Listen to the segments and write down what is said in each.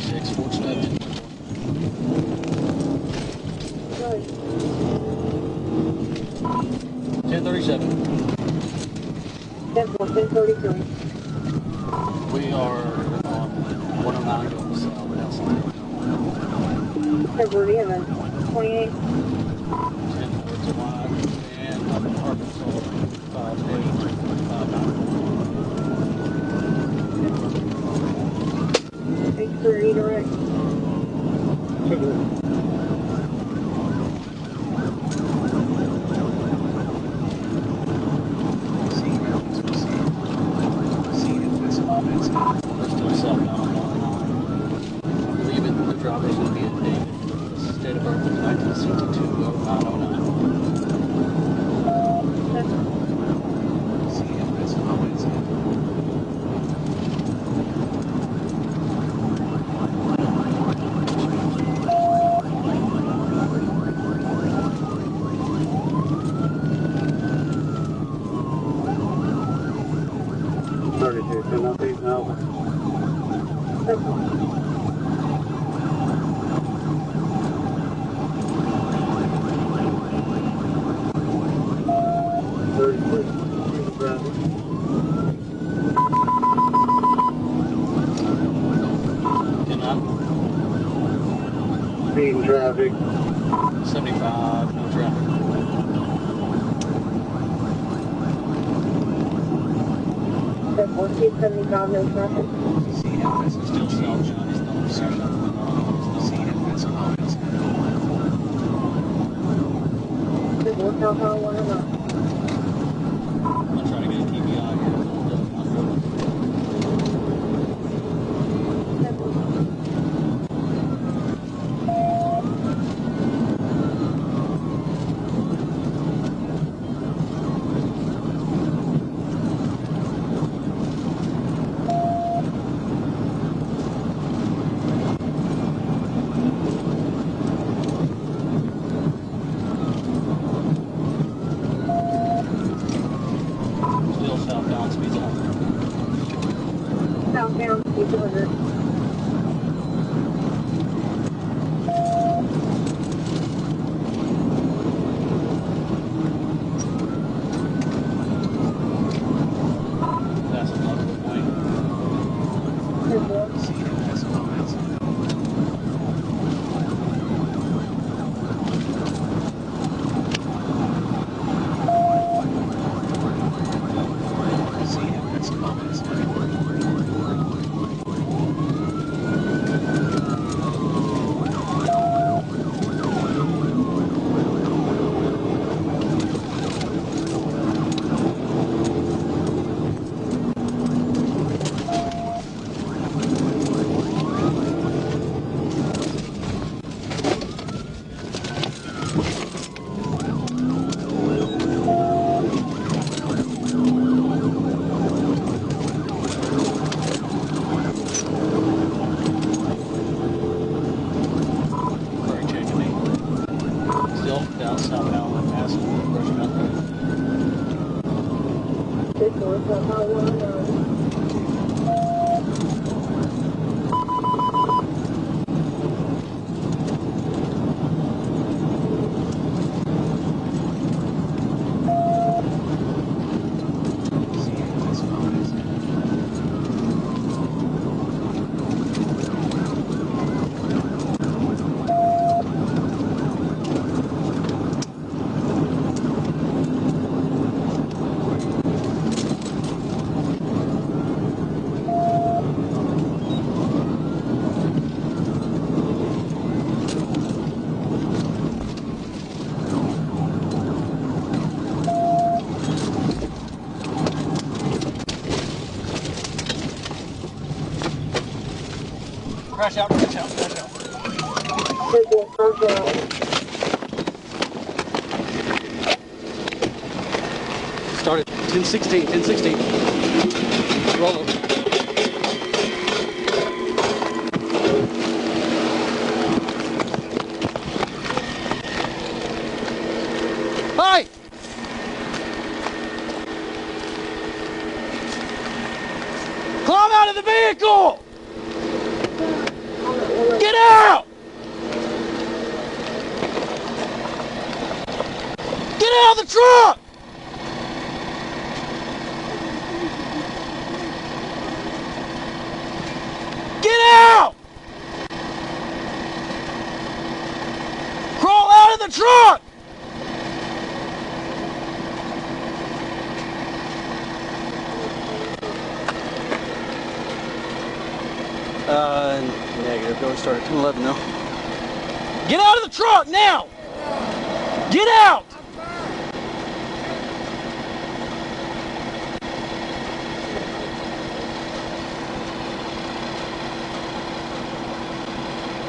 1036, Fortunate. 1037. 1033. We are on 109 going south outside. February 28. 10 towards the line and up in Arkansas 5859. 830 direct. Let's do a southbound on 109. I believe the driver's going to be in David, state of birth of 1962, 0909. Speeding traffic. 75, no traffic. Step 1475, no traffic. Still southbound, it's not southbound. Step 109. I'm trying to get a TBI here. Still southbound, speeds up. Southbound, speed 200. That's another point. Still down southbound, passing Brush Mountain. Step 109. Crash out, crash out, crash out. Started 1016, 1016. Roll over. Hi! Climb out of the vehicle! Get out! Get out of the truck! Get out! Crawl out of the truck! Negative. Go and start at 10-11 now. Get out of the truck now! Get out!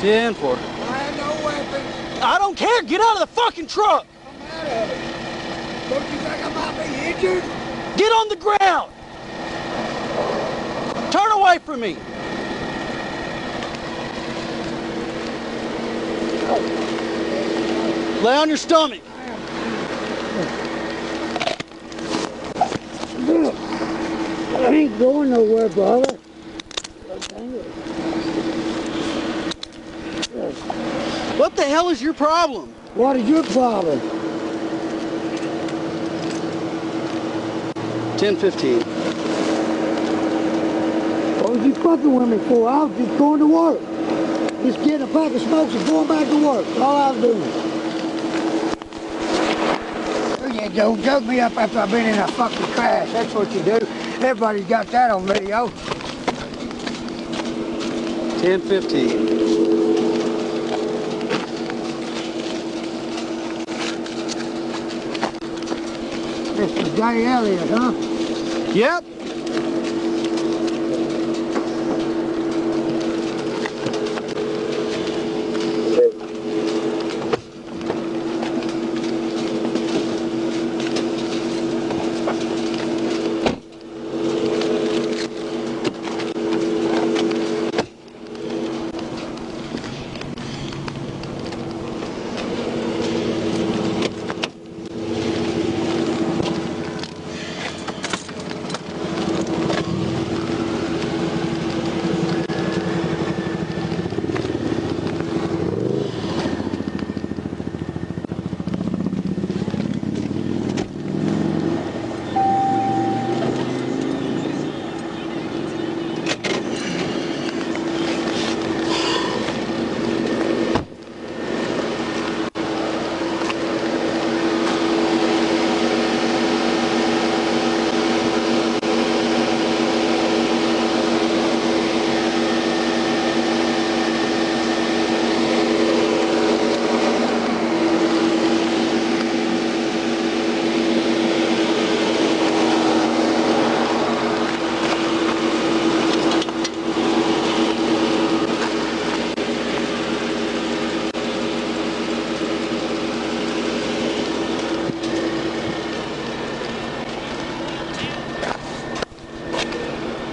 Ten four. I have no weapons. I don't care. Get out of the fucking truck. I'm out of it. Don't you think I might be injured? Get on the ground. Turn away from me. Lay on your stomach. I ain't going nowhere, brother. What the hell is your problem? What is your problem? 10:15. What was you fucking with me for? I was just going to work. Just getting a pack of smokes and going back to work. That's all I was doing. You don't jug me up after I've been in a fucking crash. That's what you do. Everybody's got that on video. 10:15. Mr. J. Elliott, huh? Yep.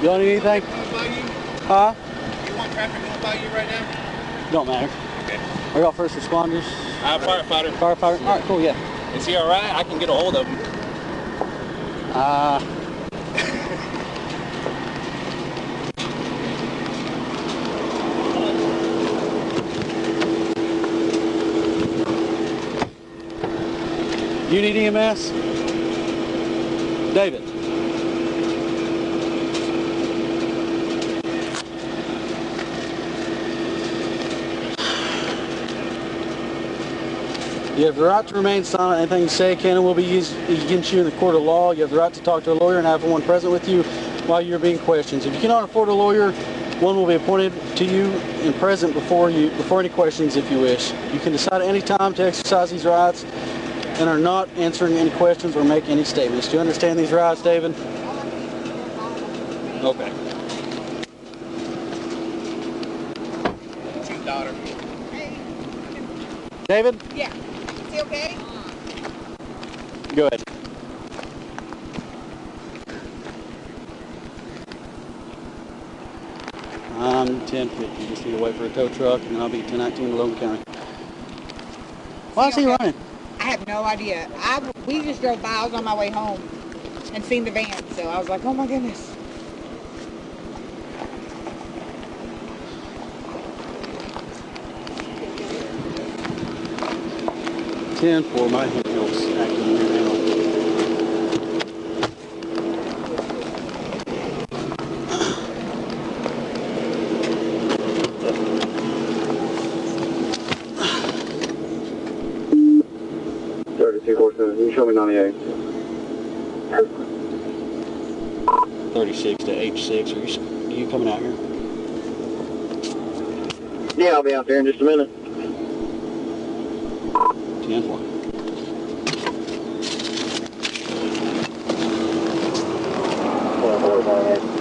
You don't need anything? Huh? You want traffic going by you right now? Don't matter. Okay. Are y'all first responders? Firefighter. Firefighter? All right, cool, yeah. Is he all right? I can get a hold of him. You need EMS? David. You have the right to remain silent. Anything you say can and will be used against you in the court of law. You have the right to talk to a lawyer and have one present with you while you're being questioned. If you cannot afford a lawyer, one will be appointed to you and present before any questions if you wish. You can decide at any time to exercise these rights and are not answering any questions or make any statements. Do you understand these rights, David? Okay. It's your daughter. David? Yeah. Is he okay? Go ahead. I'm 1050. Just need to wait for a tow truck, and I'll be 1019 in Logan County. Why is he running? I have no idea. We just drove by. I was on my way home and seen the van, so I was like, oh my goodness. 10-4, my handhild's acting weird now. You show me 98. 36 to H6. Are you coming out here? Yeah, I'll be out there in just a minute. 10-4. Yeah,